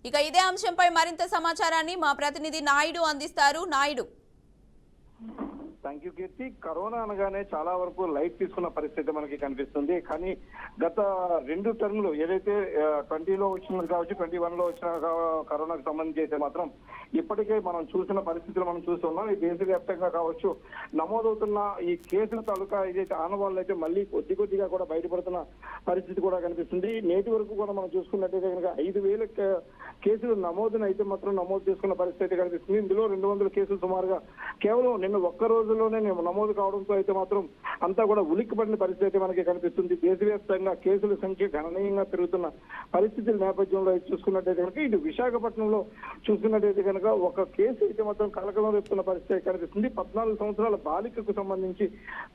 ఇక ఇదే అంశంపై మరింత సమాచారాన్ని మా ప్రతినిధి నాయుడు అందిస్తారు. Naidu. Thank you Keerthi. Corona అనగానే చాలా వరకు లైట్ తీసుకున్న పరిస్థితి మనకి కనిపిస్తుంది. కానీ గత 2 టర్ములు ఏదైతే 20లో వచ్చినది కావచ్చు, 21లో వచ్చిన కరోనాకు సంబంధించి అయితే మాత్రం ఇప్పటికే మనం చూసిన పరిస్థితులు మనం చూస్తున్నాం. ఈ దేశవ్యాప్తంగా కావచ్చు నమోదవుతున్న ఈ కేసుల తాలూకా ఏదైతే ఆనవాళ్ళు అయితే మళ్ళీ కొద్దిగా కూడా బయటపడుతున్న పరిస్థితి కూడా కనిపిస్తుంది. నేటి వరకు కూడా మనం చూసుకున్నట్టయితే కనుక 5,000 కేసులు నమోదు చేసుకున్న పరిస్థితి కనిపిస్తుంది. ఇందులో 200 కేసులు సుమారుగా కేవలం నిన్న ఒక్క రోజులోనే నమోదు కావడంతో అయితే మాత్రం అంతా కూడా ఉలిక్కిపడిన పరిస్థితి మనకి కనిపిస్తుంది. దేశవ్యాప్తంగా కేసుల సంఖ్య గణనీయంగా పెరుగుతున్న పరిస్థితుల నేపథ్యంలో చూసుకున్నట్టయితే కనుక ఇటు విశాఖపట్నంలో చూసుకున్నట్టయితే కనుక ఒక కేసు అయితే మాత్రం కలకలం రేపుతున్న పరిస్థితి కనిపిస్తుంది. 14 సంవత్సరాల బాలికకు సంబంధించి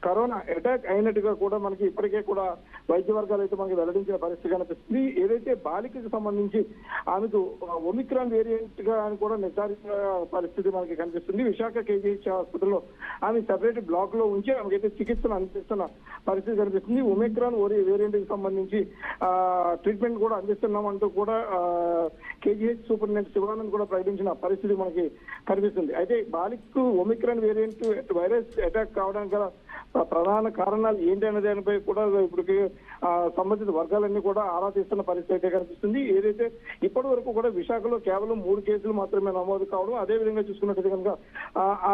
కరోనా అటాక్ అయినట్టుగా కూడా మనకి ఇప్పటికే కూడా వైద్య వర్గాలు అయితే మనకి వెల్లడించిన పరిస్థితి కనిపిస్తుంది. ఏదైతే బాలికకు సంబంధించి ఆమెకు ఒమిక్రాన్ వేరియంట్ గా అని కూడా నిర్ధారించిన పరిస్థితి మనకి కనిపిస్తుంది. విశాఖ కేజీహెచ్ హాస్పిటల్లో ఆమె సెపరేట్ బ్లాక్ లో ఉంచి ఆమెకైతే చికిత్సను అందిస్తున్న పరిస్థితి కనిపిస్తుంది. ఒమిక్రాన్ వేరియంట్ కి సంబంధించి ట్రీట్మెంట్ కూడా అందిస్తున్నామంటూ కూడా కేజీహెచ్ సూపరింటెండెంట్ శివానంద్ కూడా ప్రకటించిన పరిస్థితి మనకి కనిపిస్తుంది. అయితే బాలికకు ఒమిక్రాన్ వేరియంట్ వైరస్ అటాక్ కావడానికి గల ప్రధాన కారణాలు ఏంటి అనే దానిపై కూడా ఇప్పటికి సంబంధిత వర్గాలన్నీ కూడా ఆరా తీస్తున్న పరిస్థితి అయితే కనిపిస్తుంది. ఏదైతే ఇప్పటి వరకు కూడా విశాఖలో కేవలం 3 కేసులు మాత్రమే నమోదు కావడం, అదే విధంగా చూసుకున్నట్టయితే కనుక ఆ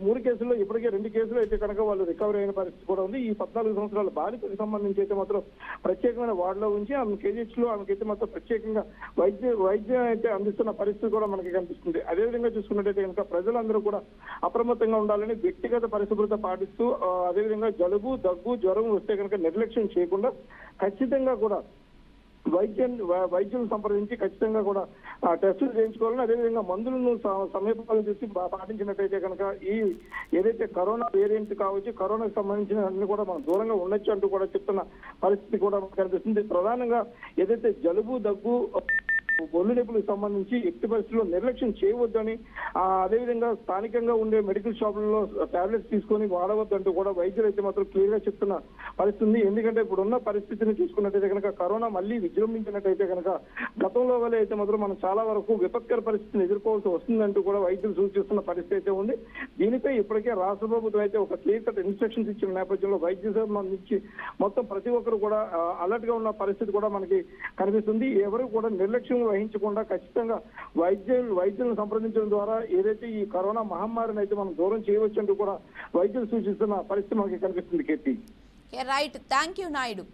3 కేసుల్లో ఇప్పటికే 2 కేసులు అయితే కనుక వాళ్ళు రికవరీ అయిన పరిస్థితి కూడా ఉంది. ఈ 14 సంవత్సరాల బాలికకు సంబంధించి అయితే మాత్రం ప్రత్యేకమైన వార్డులో ఉంచి ఆమె కేజీహెచ్ లో ఆమెకైతే మాత్రం ప్రత్యేకంగా వైద్యం అయితే అందిస్తున్న పరిస్థితి కూడా మనకి కనిపిస్తుంది. అదేవిధంగా చూసుకున్నట్టయితే కనుక ప్రజలందరూ కూడా అప్రమత్తంగా ఉండాలని వ్యక్తిగత పరిశుభ్రత పాటిస్తూ అదేవిధంగా జలుబు, దగ్గు, జ్వరం వస్తే కనుక నిర్లక్ష్యం చేయకుండా ఖచ్చితంగా కూడా వైద్యులను సంప్రదించి ఖచ్చితంగా కూడా టెస్టులు చేయించుకోవాలని, అదేవిధంగా మందులను సమయపాలన చేసి పాటించినట్టయితే కనుక ఈ ఏదైతే కరోనా వేరియంట్ కావచ్చు, కరోనాకు సంబంధించిన అన్ని కూడా మనం దూరంగా ఉండొచ్చు అంటూ కూడా చెప్తున్న పరిస్థితి కూడా మనకు కనిపిస్తుంది. ప్రధానంగా ఏదైతే జలుబు, దగ్గు, ఒళ్ళు నొప్పులకు సంబంధించి ఎట్టి పరిస్థితుల్లో నిర్లక్ష్యం చేయవద్దని, అదేవిధంగా స్థానికంగా ఉండే మెడికల్ షాపులలో టాబ్లెట్స్ తీసుకొని వాడవద్దంటూ కూడా వైద్యులు అయితే మాత్రం క్లియర్ గా చెప్తున్న పరిస్థితి. ఎందుకంటే ఇప్పుడున్న పరిస్థితిని చూసుకున్నట్టయితే కనుక కరోనా మళ్ళీ విజృంభించినట్టయితే కనుక గతంలో వల్ల అయితే మాత్రం మనం చాలా వరకు విపత్కర పరిస్థితిని ఎదుర్కోవాల్సి వస్తుందంటూ కూడా వైద్యులు సూచిస్తున్న పరిస్థితి అయితే ఉంది. దీనిపై ఇప్పటికే రాష్ట్ర ప్రభుత్వం అయితే ఒక క్లియర్ కట్ ఇన్స్ట్రక్షన్స్ ఇచ్చిన నేపథ్యంలో వైద్య సంబంధించి మొత్తం ప్రతి ఒక్కరు కూడా అలర్ట్ గా ఉన్న పరిస్థితి కూడా మనకి కనిపిస్తుంది. ఎవరు కూడా నిర్లక్ష్యం వహించకుండా ఖచ్చితంగా వైద్యులను సంప్రదించడం ద్వారా ఏదైతే ఈ కరోనా మహమ్మారిని అయితే మనం దూరం చేయవచ్చు అంటూ కూడా వైద్యులు సూచిస్తున్న పరిస్థితి మనకి కనిపిస్తుంది. Keerthi. Right, thank you Naidu.